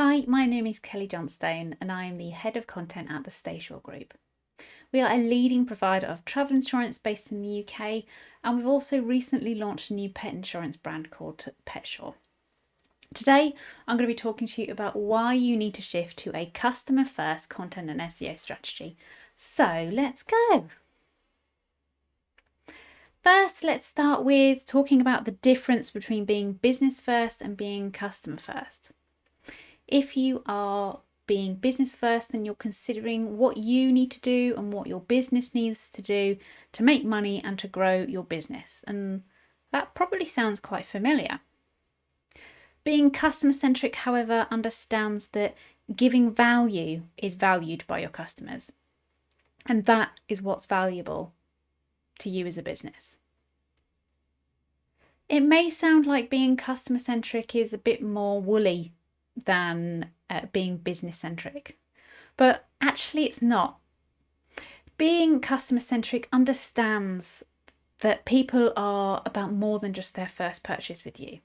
Hi, my name is Kelly Johnstone and I am the Head of Content at the Stayshore Group. We are a leading provider of travel insurance based in the UK, and we've also recently launched a new pet insurance brand called PetSure. Today, I'm going to be talking to you about why you need to shift to a customer first content and SEO strategy. So let's go. First, let's start with talking about the difference between being business first and being customer first. If you are being business first, then you're considering what you need to do and what your business needs to do to make money and to grow your business. And that probably sounds quite familiar. Being customer centric, however, understands that giving value is valued by your customers. And that is what's valuable to you as a business. It may sound like being customer centric is a bit more woolly than being business centric, but actually it's not. Being customer centric understands that people are about more than just their first purchase with you,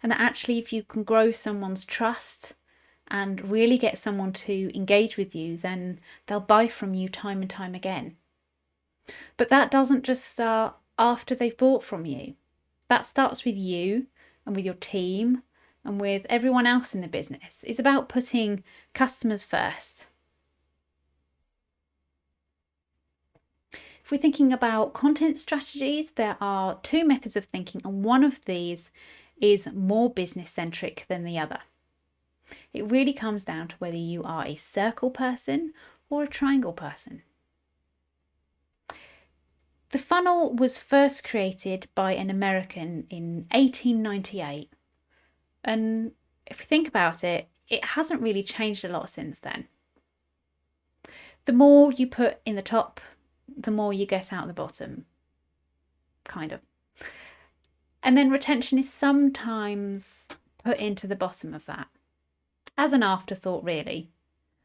and that actually if you can grow someone's trust and really get someone to engage with you, then they'll buy from you time and time again. But that doesn't just start after they've bought from you. That starts with you and with your team and with everyone else in the business. It's about putting customers first. If we're thinking about content strategies, there are two methods of thinking, and one of these is more business centric than the other. It really comes down to whether you are a circle person or a triangle person. The funnel was first created by an American in 1898. And if we think about it, it hasn't really changed a lot since then. The more you put in the top, the more you get out the bottom, kind of. And then retention is sometimes put into the bottom of that as an afterthought, really.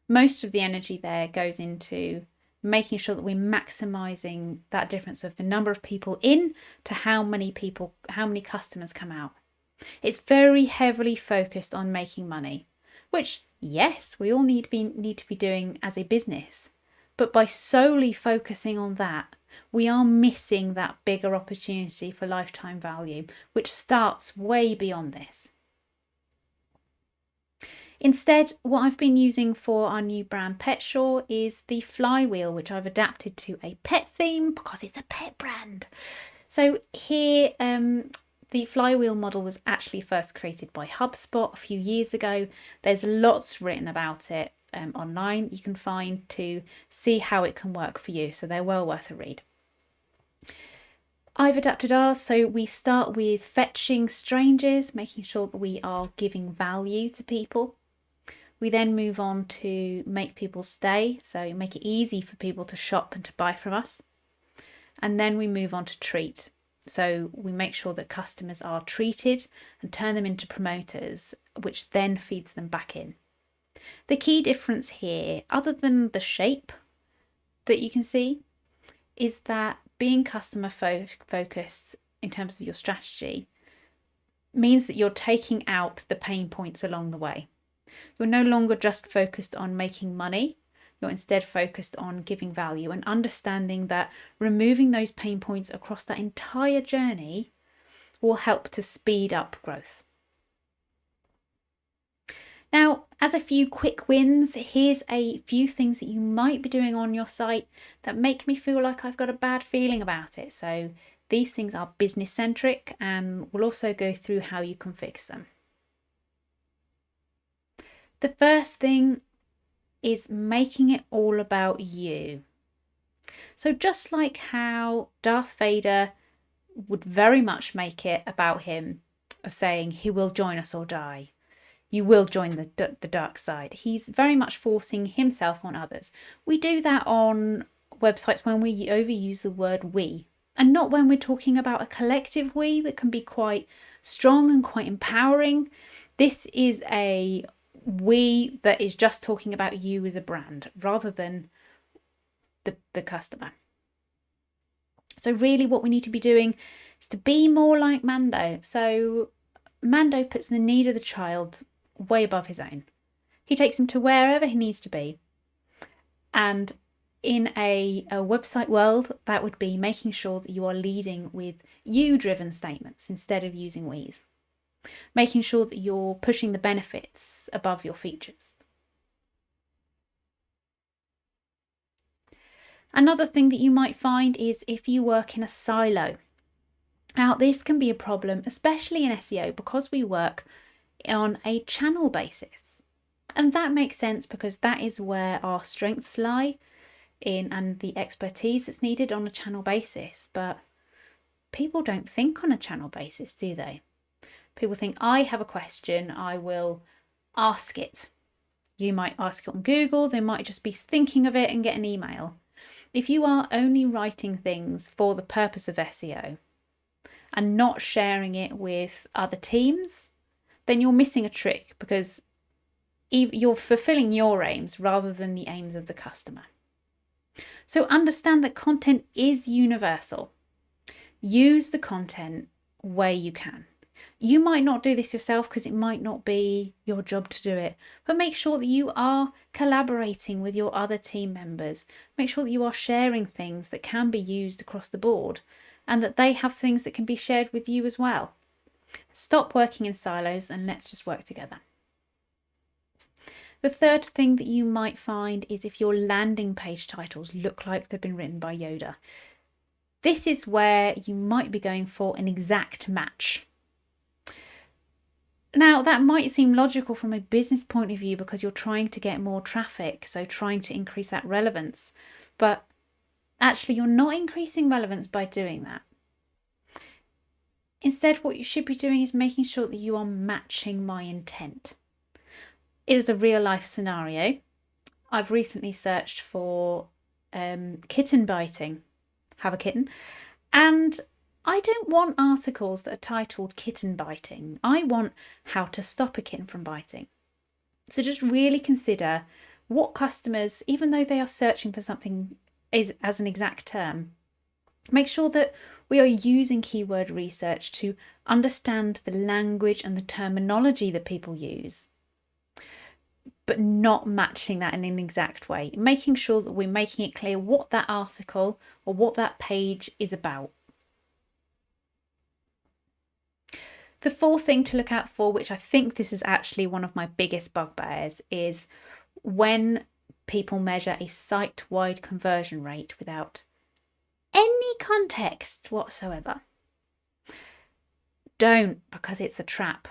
Most of the energy there goes into making sure that we're maximizing that difference of the number of people in to how many customers come out. It's very heavily focused on making money, which, yes, we all need to be doing as a business. But by solely focusing on that, we are missing that bigger opportunity for lifetime value, which starts way beyond this. Instead, what I've been using for our new brand PetSure is the flywheel, which I've adapted to a pet theme because it's a pet brand. So here, the flywheel model was actually first created by HubSpot a few years ago. There's lots written about it online you can find to see how it can work for you, so they're well worth a read. I've adapted ours, so we start with fetching strangers, making sure that we are giving value to people. We then move on to make people stay, so make it easy for people to shop and to buy from us. And then we move on to treat. So we make sure that customers are treated and turn them into promoters, which then feeds them back in. The key difference here, other than the shape that you can see, is that being customer focused in terms of your strategy means that you're taking out the pain points along the way. You're no longer just focused on making money. You're instead focused on giving value and understanding that removing those pain points across that entire journey will help to speed up growth. Now, as a few quick wins, here's a few things that you might be doing on your site that make me feel like I've got a bad feeling about it. So these things are business centric, and we'll also go through how you can fix them. The first thing is making it all about you. So just like how Darth Vader would very much make it about him, of saying he will join us or die, you will join the dark side. He's very much forcing himself on others. We do that on websites when we overuse the word we, and not when we're talking about a collective we that can be quite strong and quite empowering. This is a we that is just talking about you as a brand rather than the customer. So really what we need to be doing is to be more like Mando. So Mando puts the need of the child way above his own. He takes him to wherever he needs to be. And in a website world, that would be making sure that you are leading with you-driven statements instead of using we's. Making sure that you're pushing the benefits above your features. Another thing that you might find is if you work in a silo. Now, this can be a problem, especially in SEO, because we work on a channel basis. And that makes sense because that is where our strengths lie in and the expertise that's needed on a channel basis. But people don't think on a channel basis, do they? People think, I have a question, I will ask it. You might ask it on Google, they might just be thinking of it and get an email. If you are only writing things for the purpose of SEO and not sharing it with other teams, then you're missing a trick because you're fulfilling your aims rather than the aims of the customer. So understand that content is universal. Use the content where you can. You might not do this yourself because it might not be your job to do it, but make sure that you are collaborating with your other team members. Make sure that you are sharing things that can be used across the board and that they have things that can be shared with you as well. Stop working in silos and let's just work together. The third thing that you might find is if your landing page titles look like they've been written by Yoda. This is where you might be going for an exact match. Now, that might seem logical from a business point of view because you're trying to get more traffic, so trying to increase that relevance. But actually, you're not increasing relevance by doing that. Instead, what you should be doing is making sure that you are matching my intent. It is a real life scenario. I've recently searched for kitten biting, have a kitten, and I don't want articles that are titled kitten biting. I want how to stop a kitten from biting. So just really consider what customers, even though they are searching for something as an exact term, make sure that we are using keyword research to understand the language and the terminology that people use, but not matching that in an exact way. Making sure that we're making it clear what that article or what that page is about. The fourth thing to look out for, which I think this is actually one of my biggest bugbears, is when people measure a site-wide conversion rate without any context whatsoever. Don't, because it's a trap.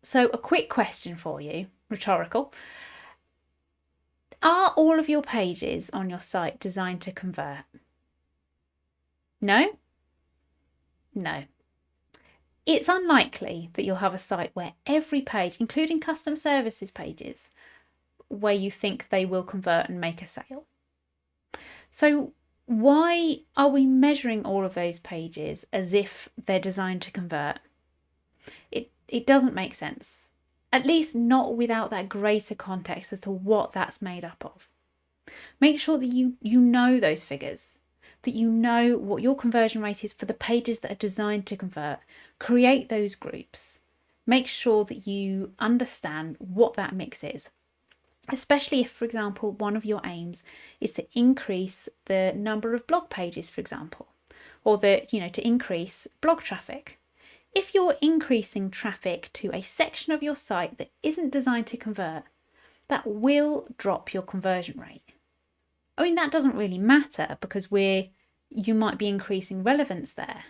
So a quick question for you, rhetorical. Are all of your pages on your site designed to convert? No? No. It's unlikely that you'll have a site where every page, including customer services pages, where you think they will convert and make a sale. So why are we measuring all of those pages as if they're designed to convert? It doesn't make sense. At least not without that greater context as to what that's made up of. Make sure that you know those figures, that you know what your conversion rate is for the pages that are designed to convert. Create those groups. Make sure that you understand what that mix is. Especially if, for example, one of your aims is to increase the number of blog pages, for example, or to increase blog traffic. If you're increasing traffic to a section of your site that isn't designed to convert, that will drop your conversion rate. I mean, that doesn't really matter because you might be increasing relevance there,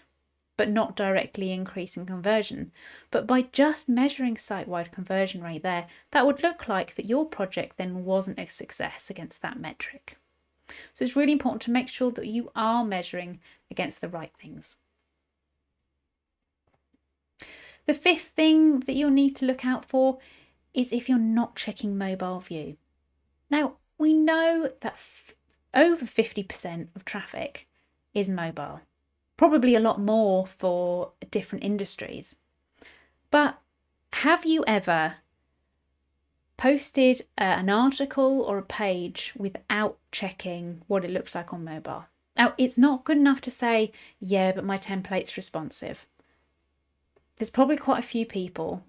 but not directly increasing conversion. But by just measuring site-wide conversion rate there, that would look like that your project then wasn't a success against that metric. So it's really important to make sure that you are measuring against the right things. The fifth thing that you'll need to look out for is if you're not checking mobile view. Now, we know that over 50% of traffic is mobile. Probably a lot more for different industries. But have you ever posted an article or a page without checking what it looks like on mobile? Now, it's not good enough to say, yeah, but my template's responsive. There's probably quite a few people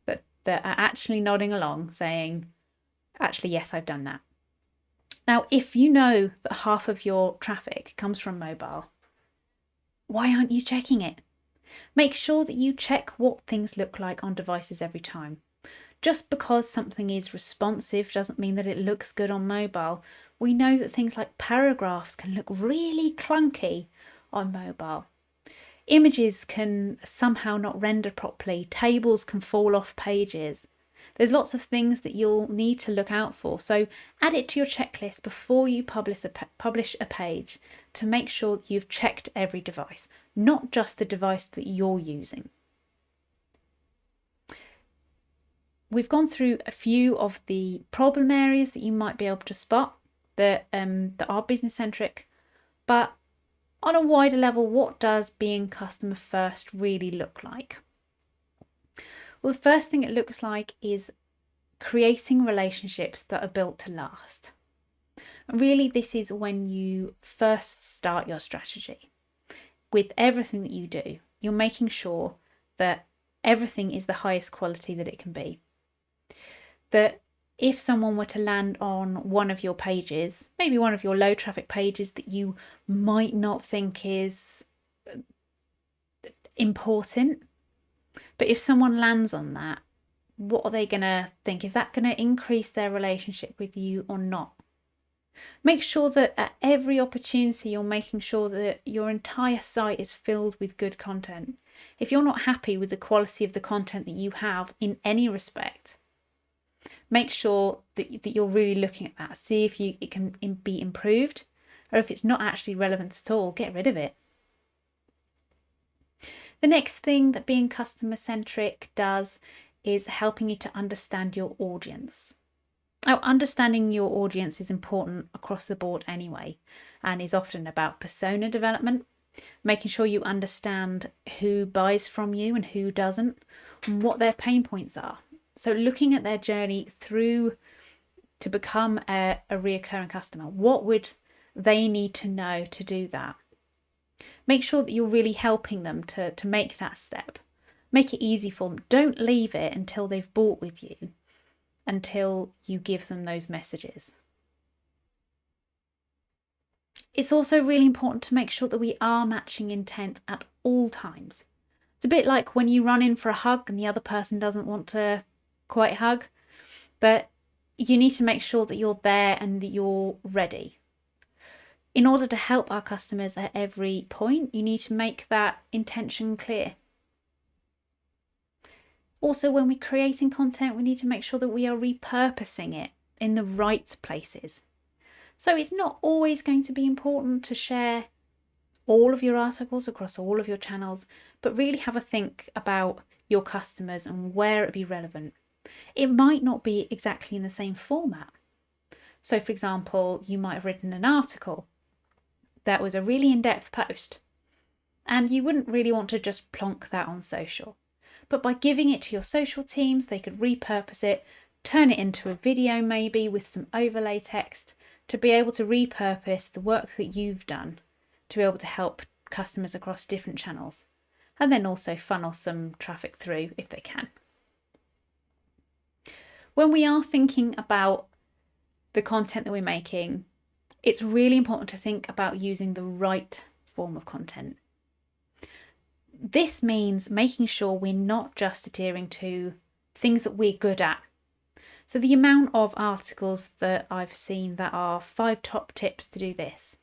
that are actually nodding along saying, Actually, yes, I've done that. Now, if you know that half of your traffic comes from mobile, why aren't you checking it? Make sure that you check what things look like on devices every time. Just because something is responsive doesn't mean that it looks good on mobile. We know that things like paragraphs can look really clunky on mobile. Images can somehow not render properly. Tables can fall off pages. There's lots of things that you'll need to look out for. So add it to your checklist before you publish a page to make sure that you've checked every device, not just the device that you're using. We've gone through a few of the problem areas that you might be able to spot that are business-centric, but on a wider level, what does being customer first really look like? Well, the first thing it looks like is creating relationships that are built to last. And really, this is when you first start your strategy. With everything that you do, you're making sure that everything is the highest quality that it can be. That if someone were to land on one of your pages, maybe one of your low traffic pages that you might not think is important, but if someone lands on that, what are they going to think? Is that going to increase their relationship with you or not? Make sure that at every opportunity you're making sure that your entire site is filled with good content. If you're not happy with the quality of the content that you have in any respect, make sure that you're really looking at that. See if it can be improved, or if it's not actually relevant at all, get rid of it. The next thing that being customer centric does is helping you to understand your audience. Now, understanding your audience is important across the board anyway, and is often about persona development, making sure you understand who buys from you and who doesn't, and what their pain points are. So looking at their journey through to become a reoccurring customer, what would they need to know to do that? Make sure that you're really helping them to make that step. Make it easy for them. Don't leave it until they've bought with you, until you give them those messages. It's also really important to make sure that we are matching intent at all times. It's a bit like when you run in for a hug and the other person doesn't want to quite hug, but you need to make sure that you're there and that you're ready. In order to help our customers at every point, you need to make that intention clear. Also, when we're creating content, we need to make sure that we are repurposing it in the right places. So it's not always going to be important to share all of your articles across all of your channels, but really have a think about your customers and where it'd be relevant. It might not be exactly in the same format. So for example, you might have written an article that was a really in-depth post, and you wouldn't really want to just plonk that on social. But by giving it to your social teams, they could repurpose it, turn it into a video maybe with some overlay text, to be able to repurpose the work that you've done to be able to help customers across different channels, and then also funnel some traffic through if they can. When we are thinking about the content that we're making, it's really important to think about using the right form of content. This means making sure we're not just adhering to things that we're good at. So the amount of articles that I've seen that are 5 top tips to do this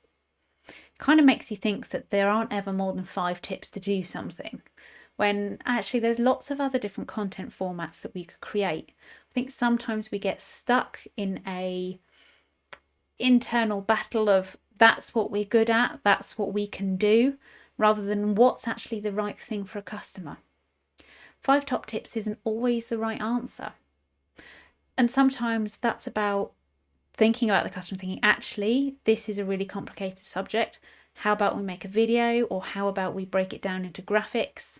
kind of makes you think that there aren't ever more than 5 tips to do something, when actually there's lots of other different content formats that we could create. I think sometimes we get stuck in a internal battle of that's what we're good at, that's what we can do, rather than what's actually the right thing for a customer. 5 top tips isn't always the right answer. And sometimes that's about thinking about the customer, thinking, actually, this is a really complicated subject. How about we make a video? Or how about we break it down into graphics?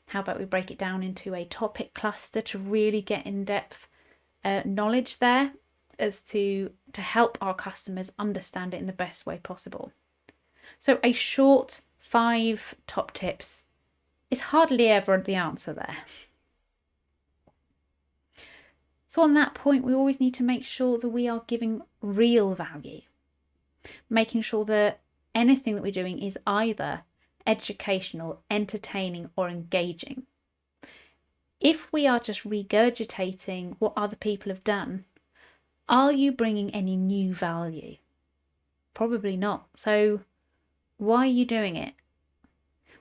How about we break it down into a topic cluster to really get in-depth knowledge there as to help our customers understand it in the best way possible. So a short 5 top tips is hardly ever the answer there. So on that point, we always need to make sure that we are giving real value, making sure that anything that we're doing is either educational, entertaining, or engaging. If we are just regurgitating what other people have done, are you bringing any new value? Probably not. So why are you doing it?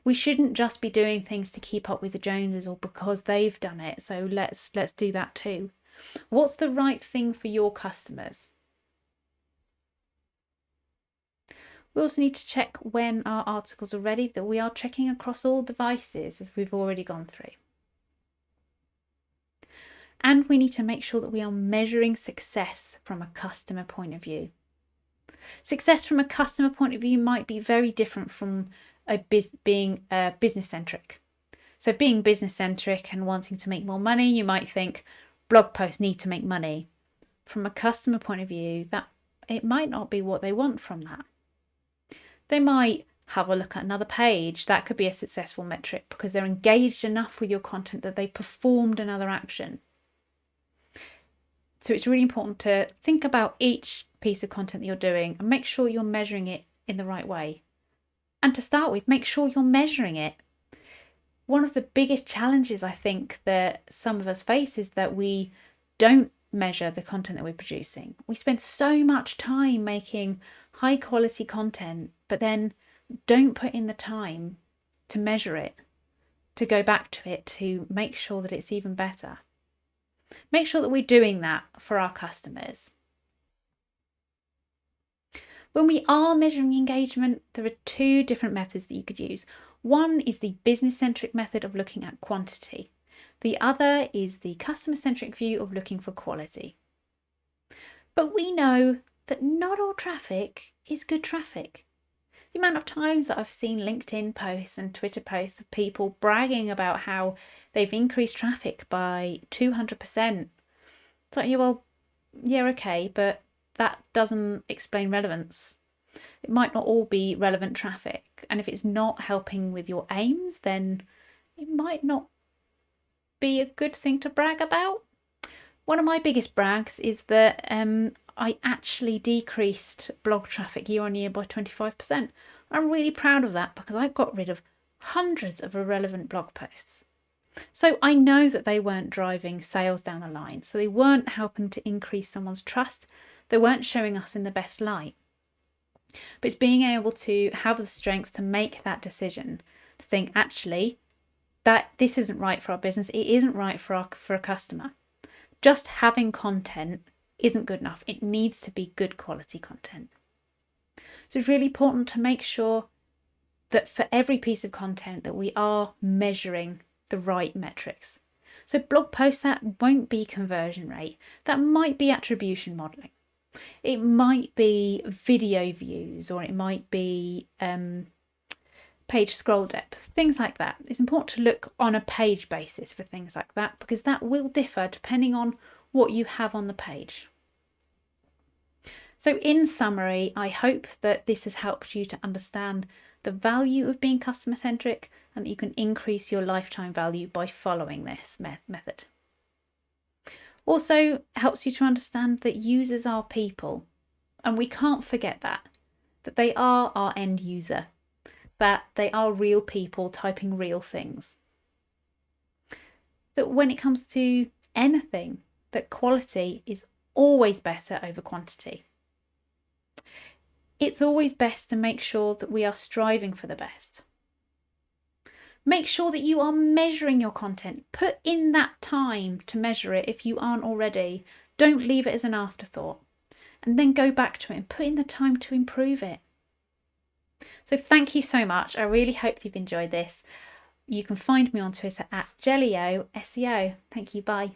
We shouldn't just be doing things to keep up with the Joneses or because they've done it. So let's do that too. What's the right thing for your customers? We also need to check when our articles are ready, that we are checking across all devices as we've already gone through. And we need to make sure that we are measuring success from a customer point of view. Success from a customer point of view might be very different from being business-centric. So being business-centric and wanting to make more money, you might think blog posts need to make money. From a customer point of view, that it might not be what they want from that. They might have a look at another page. That could be a successful metric because they're engaged enough with your content that they performed another action. So it's really important to think about each piece of content that you're doing and make sure you're measuring it in the right way. And to start with, make sure you're measuring it. One of the biggest challenges I think that some of us face is that we don't measure the content that we're producing. We spend so much time making high quality content, but then don't put in the time to measure it, to go back to it, to make sure that it's even better. Make sure that we're doing that for our customers. When we are measuring engagement, there are two different methods that you could use. One is the business-centric method of looking at quantity. The other is the customer-centric view of looking for quality. But we know that not all traffic is good traffic. The amount of times that I've seen LinkedIn posts and Twitter posts of people bragging about how they've increased traffic by 200%. It's like, yeah, well, yeah, okay, but that doesn't explain relevance. It might not all be relevant traffic. And if it's not helping with your aims, then it might not be a good thing to brag about. One of my biggest brags is that I actually decreased blog traffic year on year by 25%. I'm really proud of that because I got rid of hundreds of irrelevant blog posts. So I know that they weren't driving sales down the line. So they weren't helping to increase someone's trust. They weren't showing us in the best light. But it's being able to have the strength to make that decision, to think actually that this isn't right for our business. It isn't right for a customer. Just having content isn't good enough. It needs to be good quality content. So it's really important to make sure that for every piece of content that we are measuring the right metrics. So blog posts, that won't be conversion rate. That might be attribution modeling. It might be video views, or it might be page scroll depth, things like that. It's important to look on a page basis for things like that because that will differ depending on what you have on the page. So in summary, I hope that this has helped you to understand the value of being customer centric and that you can increase your lifetime value by following this method. Also helps you to understand that users are people, and we can't forget that they are our end user, that they are real people typing real things. That when it comes to anything, that quality is always better over quantity. It's always best to make sure that we are striving for the best. Make sure that you are measuring your content. Put in that time to measure it if you aren't already. Don't leave it as an afterthought. And then go back to it and put in the time to improve it. So thank you so much. I really hope you've enjoyed this. You can find me on Twitter at JellioSEO. Thank you. Bye.